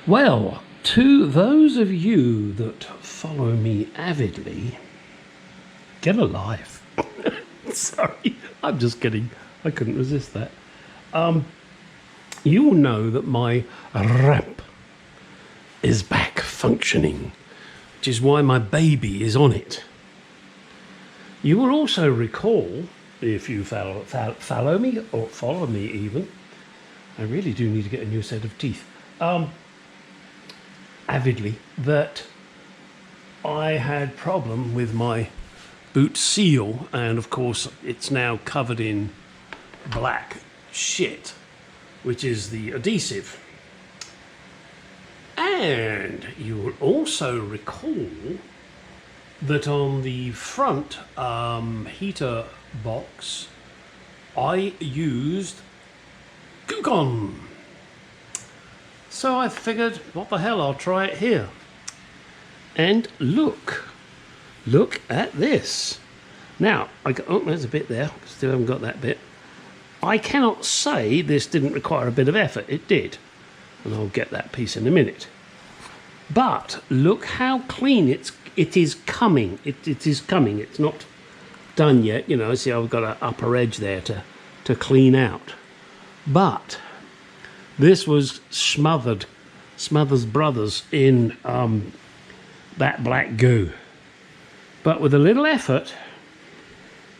Well, to those of you that follow me avidly, get a life. Sorry, I'm just kidding. I couldn't resist that. You will know that my ramp is back functioning, which is why my baby is on it. You will also recall, if you follow me, or follow me even, I really do need to get a new set of teeth, avidly, that I had problem with my boot seal, and of course it's now covered in black shit, which is the adhesive. And you will also recall that on the front heater box I used glue gun. So I figured, what the hell, I'll try it here. And look at this. Now, oh, there's a bit there, still haven't got that bit. I cannot say this didn't require a bit of effort, it did. And I'll get that piece in a minute. But look how clean it is coming. It is coming, it's not done yet. You know, see I've got an upper edge there to clean out. But this was Smothers Brothers in that black goo. But with a little effort,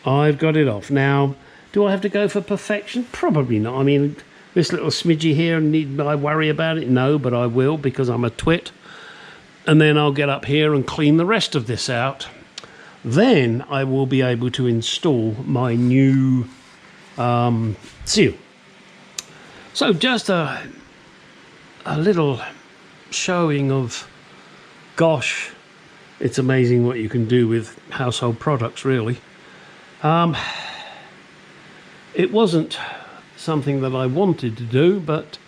I've got it off. Now, do I have to go for perfection? Probably not. I mean, this little smidgy here, need I worry about it? No, but I will, because I'm a twit. And then I'll get up here and clean the rest of this out. Then I will be able to install my new seal. So just a little showing of, gosh, it's amazing what you can do with household products, really. It wasn't something that I wanted to do, but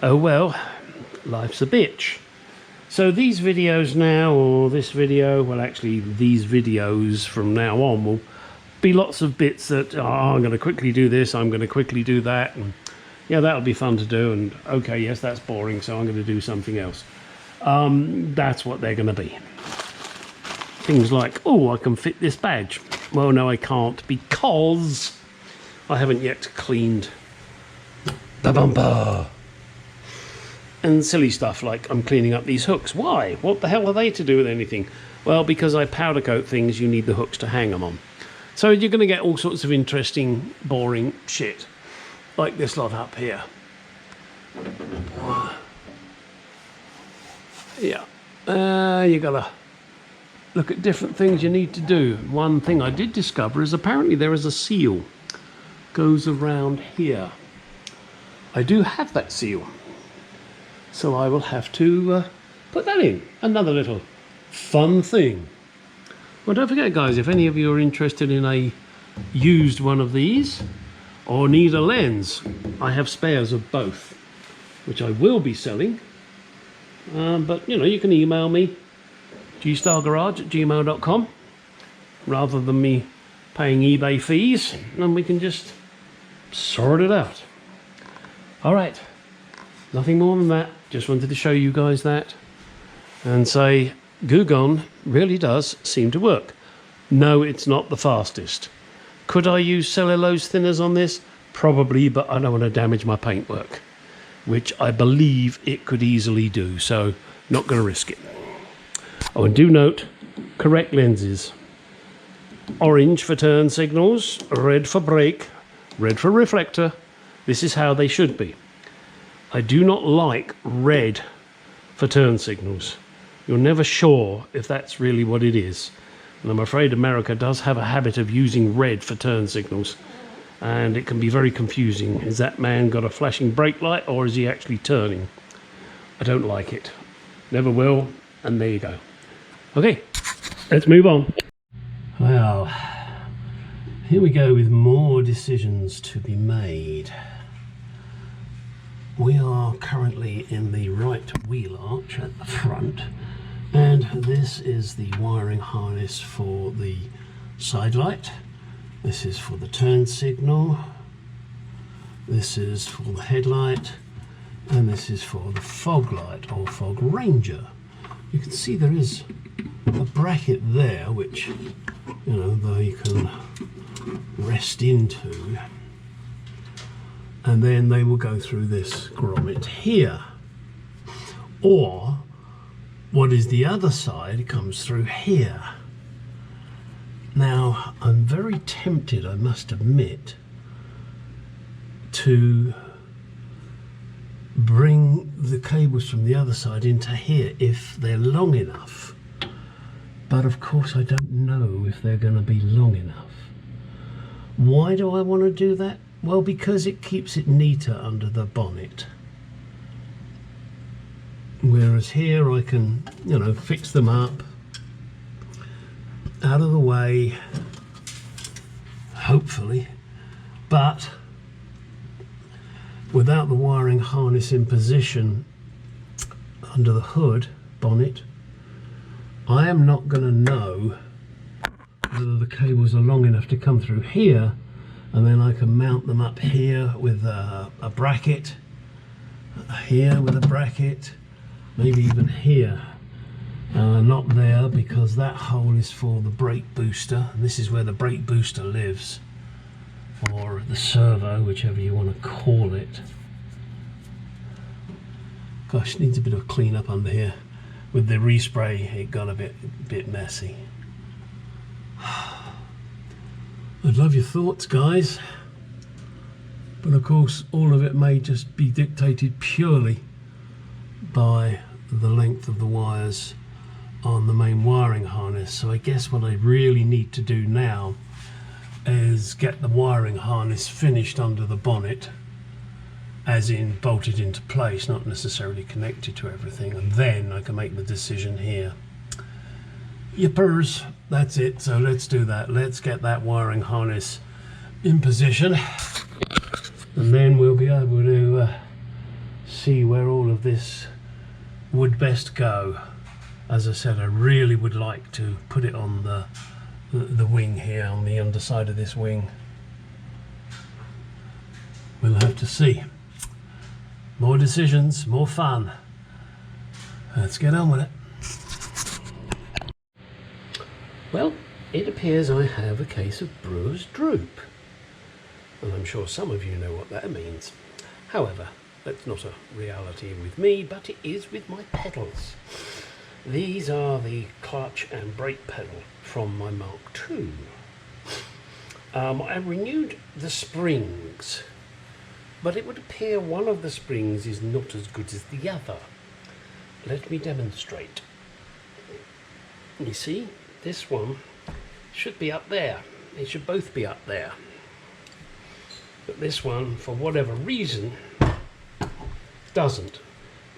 oh well, life's a bitch. So these videos now, or this video, well actually these videos from now on will be lots of bits that, oh, I'm going to quickly do this, I'm going to quickly do that, and yeah, that'll be fun to do, and okay, yes, that's boring, so I'm going to do something else. That's what they're going to be. Things like, oh, I can fit this badge. Well, no, I can't, because I haven't yet cleaned the bumper. And silly stuff like I'm cleaning up these hooks. Why? What the hell are they to do with anything? Well, because I powder coat things, you need the hooks to hang them on. So you're going to get all sorts of interesting, boring shit. Like this lot up here. Yeah. You gotta look at different things you need to do. One thing I did discover is apparently there is a seal. Goes around here. I do have that seal. So I will have to put that in. Another little fun thing. Well, don't forget, guys, if any of you are interested in a used one of these or need a lens, I have spares of both, which I will be selling. But, you know, you can email me, gstylegarage@gmail.com, rather than me paying eBay fees, and we can just sort it out. All right. Nothing more than that. Just wanted to show you guys that and say Goo Gone really does seem to work. No, it's not the fastest. Could I use cellulose thinners on this? Probably, but I don't want to damage my paintwork, which I believe it could easily do, so not going to risk it. Oh, and do note, correct lenses. Orange for turn signals, red for brake, red for reflector. This is how they should be. I do not like red for turn signals. You're never sure if that's really what it is. And I'm afraid America does have a habit of using red for turn signals. And it can be very confusing. Is that man got a flashing brake light, or is he actually turning? I don't like it. Never will. And there you go. Okay, let's move on. Well, here we go with more decisions to be made. We are currently in the right wheel arch at the front, and this is the wiring harness for the side light. This is for the turn signal. This is for the headlight, and this is for the fog light or fog ranger. You can see there is a bracket there which, you know, they can rest into, and then they will go through this grommet here. Or what is the other side comes through here. Now I'm very tempted, I must admit, to bring the cables from the other side into here if they're long enough, but of course I don't know if they're going to be long enough. Why do I want to do that? Well, because it keeps it neater under the bonnet, whereas here I can, you know, fix them up out of the way, hopefully, but without the wiring harness in position under the hood bonnet, I am not going to know whether the cables are long enough to come through here, and then I can mount them up here with a bracket, here with a bracket, maybe even here. Not there, because that hole is for the brake booster, and this is where the brake booster lives, or the servo, whichever you want to call it. Gosh, needs a bit of clean up under here. With the respray it got a bit messy. I'd love your thoughts, guys, but of course all of it may just be dictated purely by the length of the wires on the main wiring harness. So I guess what I really need to do now is get the wiring harness finished under the bonnet, as in bolted into place, not necessarily connected to everything, and then I can make the decision here. Yippers, that's it. So let's do that. Let's get that wiring harness in position, and then we'll be able to see where all of this would best go. As I said, I really would like to put it on the wing here, on the underside of this wing. We'll have to see. More decisions, more fun. Let's get on with it. Well, it appears I have a case of brewer's droop, and I'm sure some of you know what that means. However, that's not a reality with me, but it is with my pedals. These are the clutch and brake pedal from my Mark II. I renewed the springs, but it would appear one of the springs is not as good as the other. Let me demonstrate. You see, this one should be up there. It should both be up there. But this one, for whatever reason, doesn't.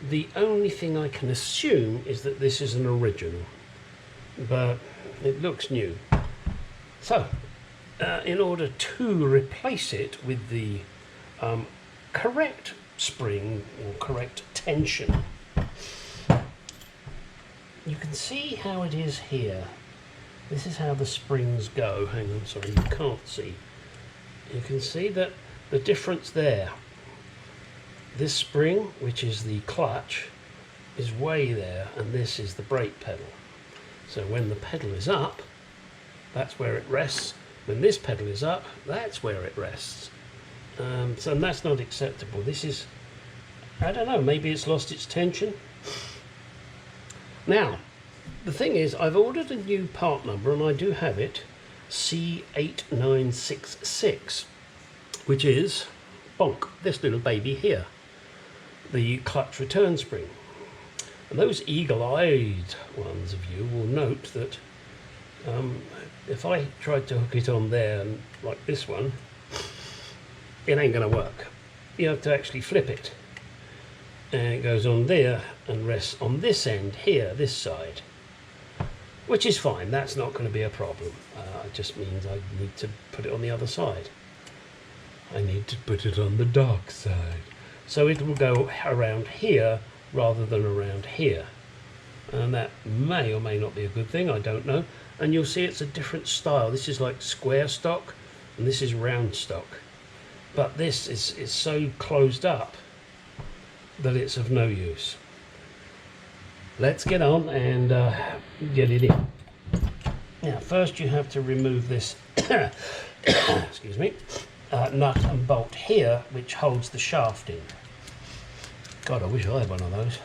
The only thing I can assume is that this is an original, but it looks new. So, in order to replace it with the correct spring or correct tension, you can see how it is here. This is how the springs go. Hang on, sorry, you can't see. You can see that the difference there. This spring, which is the clutch, is way there, and this is the brake pedal. So when the pedal is up, that's where it rests. When this pedal is up, that's where it rests. So that's not acceptable. This is, I don't know, maybe it's lost its tension. Now, the thing is, I've ordered a new part number, and I do have it, C8966, which is, bonk, this little baby here, the clutch return spring. And those eagle-eyed ones of you will note that if I tried to hook it on there, and like this one, it ain't going to work. You have to actually flip it. And it goes on there and rests on this end here, this side. Which is fine, that's not going to be a problem. It just means I need to put it on the other side. I need to put it on the dark side. So it will go around here rather than around here. And that may or may not be a good thing, I don't know. And you'll see it's a different style. This is like square stock, and this is round stock. But this is so closed up that it's of no use. Let's get on and get it in. Now first you have to remove this excuse me, nut and bolt here which holds the shaft in. God, I wish I had one of those.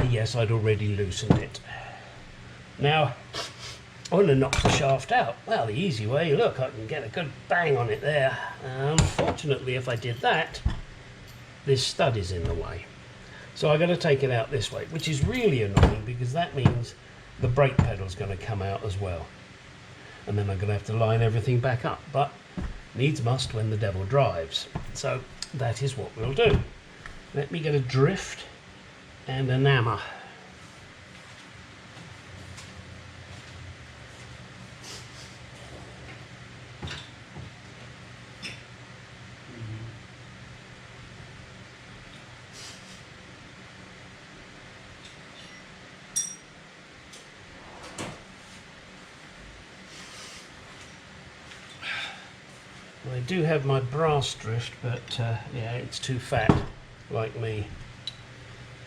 Yes, I'd already loosened it. Now I want to knock the shaft out. Well, the easy way, look, I can get a good bang on it there. Unfortunately, if I did that, this stud is in the way. So I've got to take it out this way, which is really annoying because that means the brake pedal's going to come out as well. And then I'm going to have to line everything back up. But needs must when the devil drives. So that is what we'll do. Let me get a drift and a hammer. I do have my brass drift, but yeah, it's too fat, like me.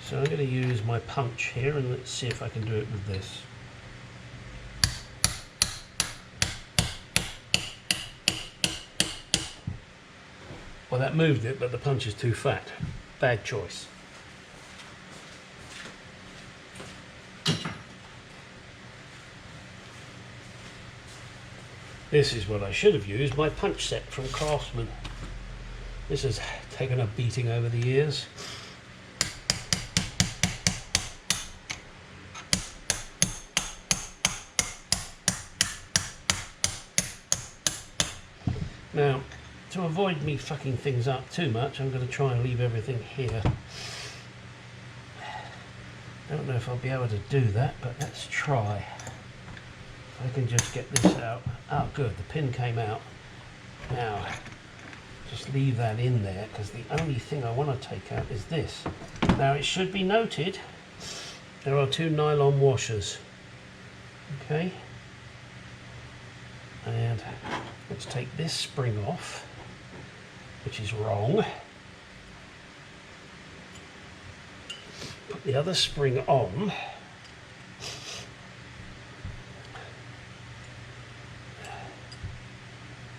So I'm going to use my punch here, and let's see if I can do it with this. Well, that moved it, but the punch is too fat. Bad choice. This is what I should have used, my punch set from Craftsman. This has taken a beating over the years. Now, to avoid me fucking things up too much, I'm going to try and leave everything here. I don't know if I'll be able to do that, but let's try. If I can just get this out. Oh good, the pin came out. Now, just leave that in there, because the only thing I want to take out is this. Now it should be noted, there are two nylon washers. Okay. And let's take this spring off, which is wrong. Put the other spring on.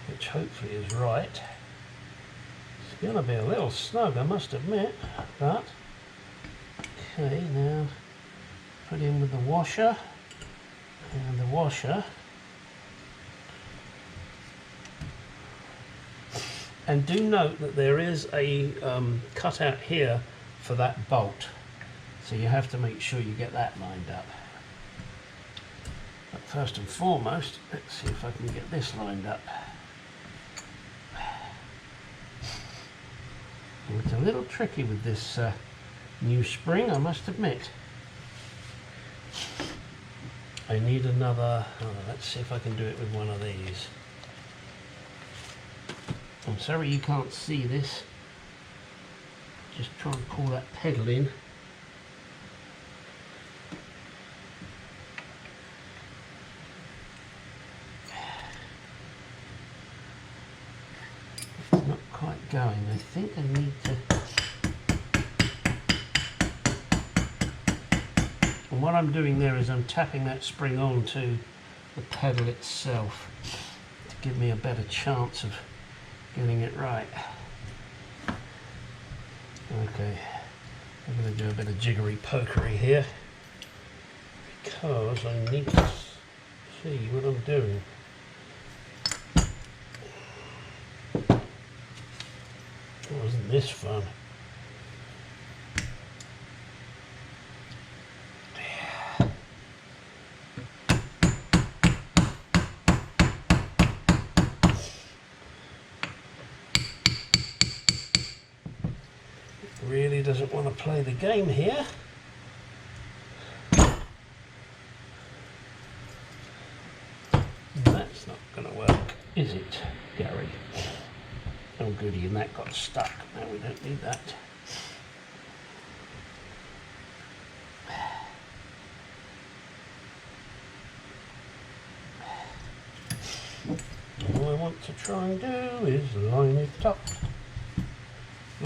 Which hopefully is right. It's going to be a little snug, I must admit, but okay, now put in with the washer and the washer. And do note that there is a cutout here for that bolt, so you have to make sure you get that lined up. But first and foremost, let's see if I can get this lined up. It's a little tricky with this new spring, I must admit. I need another, let's see if I can do it with one of these. I'm sorry you can't see this. Just try and pull that pedal in. It's not quite going. I think I need to... And what I'm doing there is I'm tapping that spring onto the pedal itself to give me a better chance of getting it right. Okay, I'm going to do a bit of jiggery pokery here because I need to see what I'm doing. Wasn't this fun? Really doesn't want to play the game here. That's not going to work, is it, Gary? Oh goody, and that got stuck. No, we don't need that. All I want to try and do is line it up.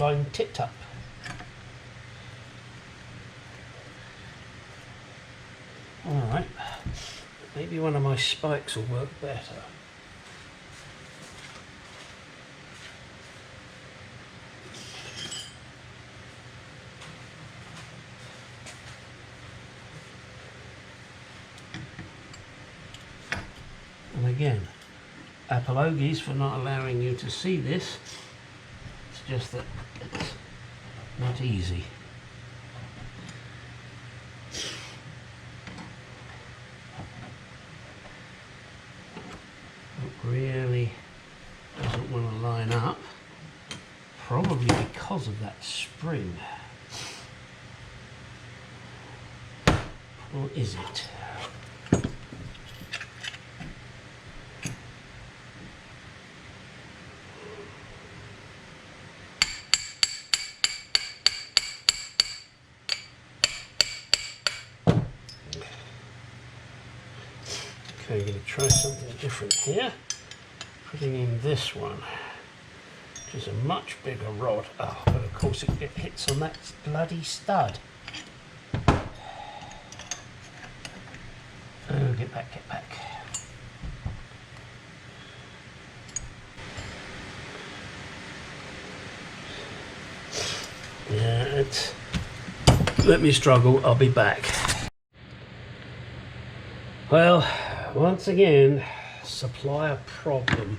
I'm tipped up. Alright, maybe one of my spikes will work better. And again, apologies for not allowing you to see this. It's just that it's not easy. It really doesn't want to line up, probably because of that spring. Or is it? Okay, I'm going to try something different here. Putting in this one, which is a much bigger rod. Oh, but of course it hits on that bloody stud. Oh, get back, get back. Yeah, let me struggle, I'll be back. Well, once again, supplier problem.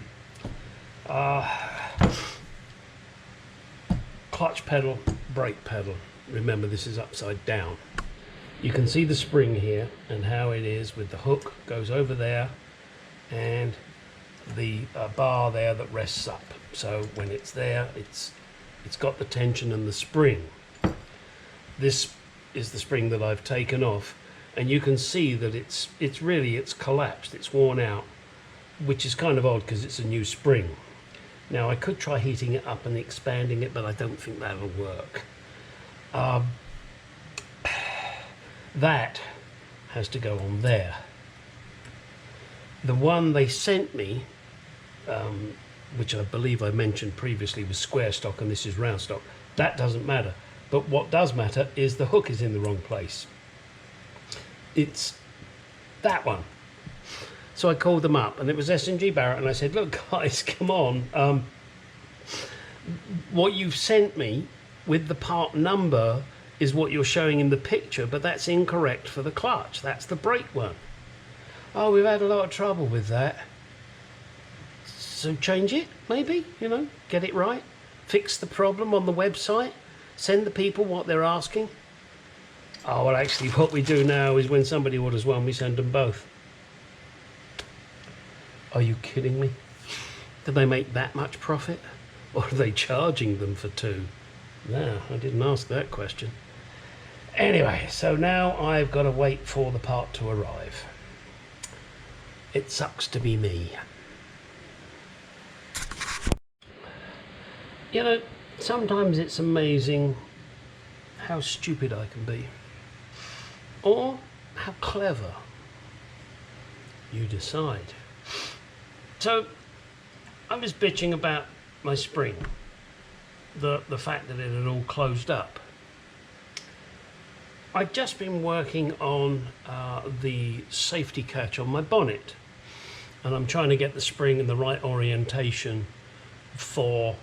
Clutch pedal, brake pedal. Remember, this is upside down. You can see the spring here and how it is with the hook goes over there and the bar there that rests up. So when it's there, it's got the tension and the spring. This is the spring that I've taken off, and you can see that it's collapsed, it's worn out, which is kind of odd because it's a new spring. Now I could try heating it up and expanding it, but I don't think that'll work. That has to go on there. The one they sent me, which I believe I mentioned previously, was square stock, and this is round stock. That doesn't matter. But what does matter is the hook is in the wrong place. It's that one. So I called them up, and it was S&G Barrett, and I said, look guys, come on. What you've sent me with the part number is what you're showing in the picture, but that's incorrect for the clutch. That's the brake one. Oh, we've had a lot of trouble with that. So change it, maybe, you know, get it right. Fix the problem on the website. Send the people what they're asking. Oh, well, actually, what we do now is when somebody orders one, we send them both. Are you kidding me? Do they make that much profit? Or are they charging them for two? No, I didn't ask that question. Anyway, so now I've got to wait for the part to arrive. It sucks to be me. You know, sometimes it's amazing how stupid I can be. Or how clever. You decide. So, I was bitching about my spring. The fact that it had all closed up. I've just been working on the safety catch on my bonnet, and I'm trying to get the spring in the right orientation for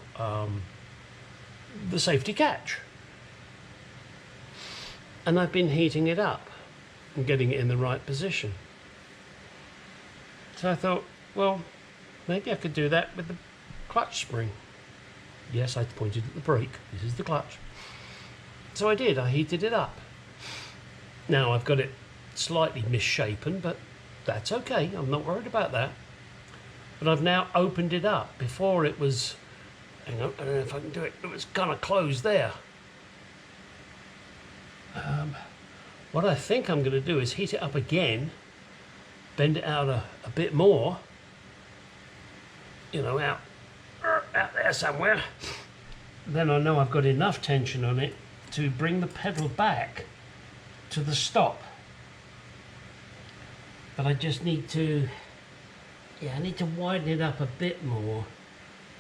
the safety catch. And I've been heating it up and getting it in the right position. So I thought, well, maybe I could do that with the clutch spring. Yes, I pointed at the brake. This is the clutch. So I did. I heated it up. Now I've got it slightly misshapen, but that's okay. I'm not worried about that. But I've now opened it up. Before it was, hang on, I don't know if I can do it. It was kind of closed there. What I think I'm going to do is heat it up again, bend it out a bit more, you know, out there somewhere. Then I know I've got enough tension on it to bring the pedal back to the stop. But I just need to, I need to widen it up a bit more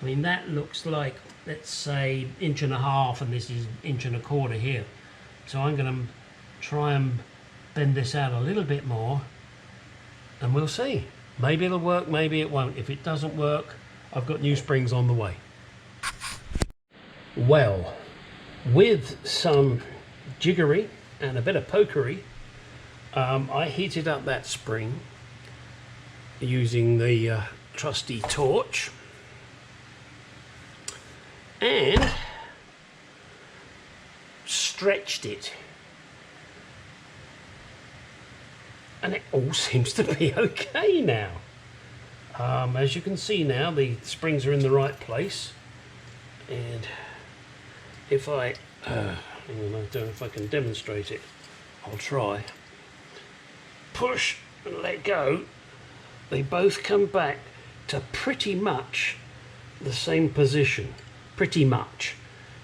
I mean, that looks like, let's say, 1.5 inches, and this is 1.25 inches here. So I'm going to try and bend this out a little bit more, and we'll see. Maybe it'll work, maybe it won't. If it doesn't work, I've got new springs on the way. Well, with some jiggery and a bit of pokery, I heated up that spring using the trusty torch, and stretched it, and it all seems to be okay now. As you can see now, the springs are in the right place, and if I I don't know if I can demonstrate it, I'll try. Push and let go, they both come back to pretty much the same position. Pretty much,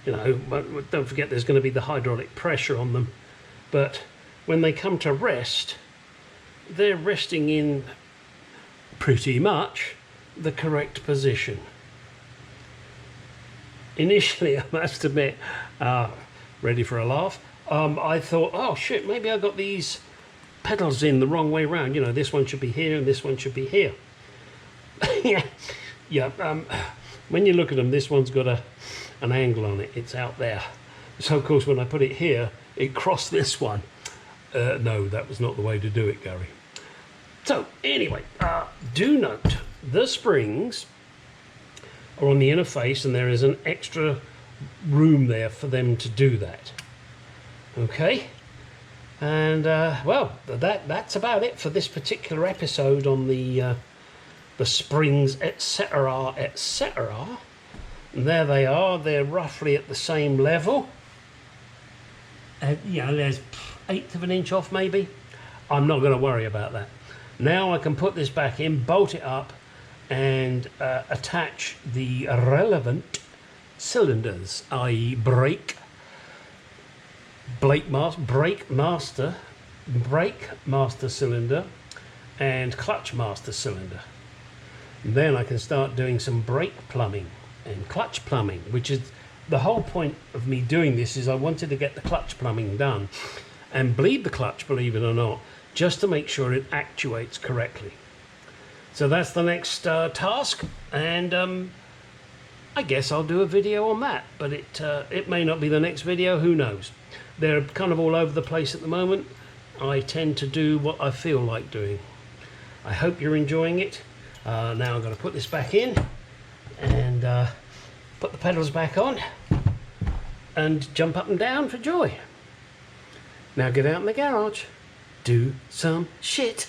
you know, but don't forget there's going to be the hydraulic pressure on them, but when they come to rest, they're resting in pretty much the correct position. Initially, I must admit, ready for a laugh, I thought, oh shit, maybe I got these pedals in the wrong way round. You know, this one should be here and this one should be here. Yeah, when you look at them, this one's got an angle on it. It's out there. So of course, when I put it here, it crossed this one. No, that was not the way to do it, Gary. So anyway, do note the springs are on the inner face, and there is an extra room there for them to do that. Okay, and well, that's about it for this particular episode on the springs, etc., etc. There they are. They're roughly at the same level. You know, there's 1/8 of an inch off maybe. I'm not going to worry about that. Now I can put this back in, bolt it up, and attach the relevant cylinders, i.e. brake master cylinder and clutch master cylinder. And then I can start doing some brake plumbing and clutch plumbing, which is the whole point of me doing this. Is I wanted to get the clutch plumbing done and bleed the clutch, believe it or not, just to make sure it actuates correctly. So that's the next task, and I guess I'll do a video on that, but it may not be the next video, who knows. They're kind of all over the place at the moment. I tend to do what I feel like doing. I hope you're enjoying it. Now I'm going to put this back in and put the pedals back on and jump up and down for joy. Now get out in the garage, do some shit.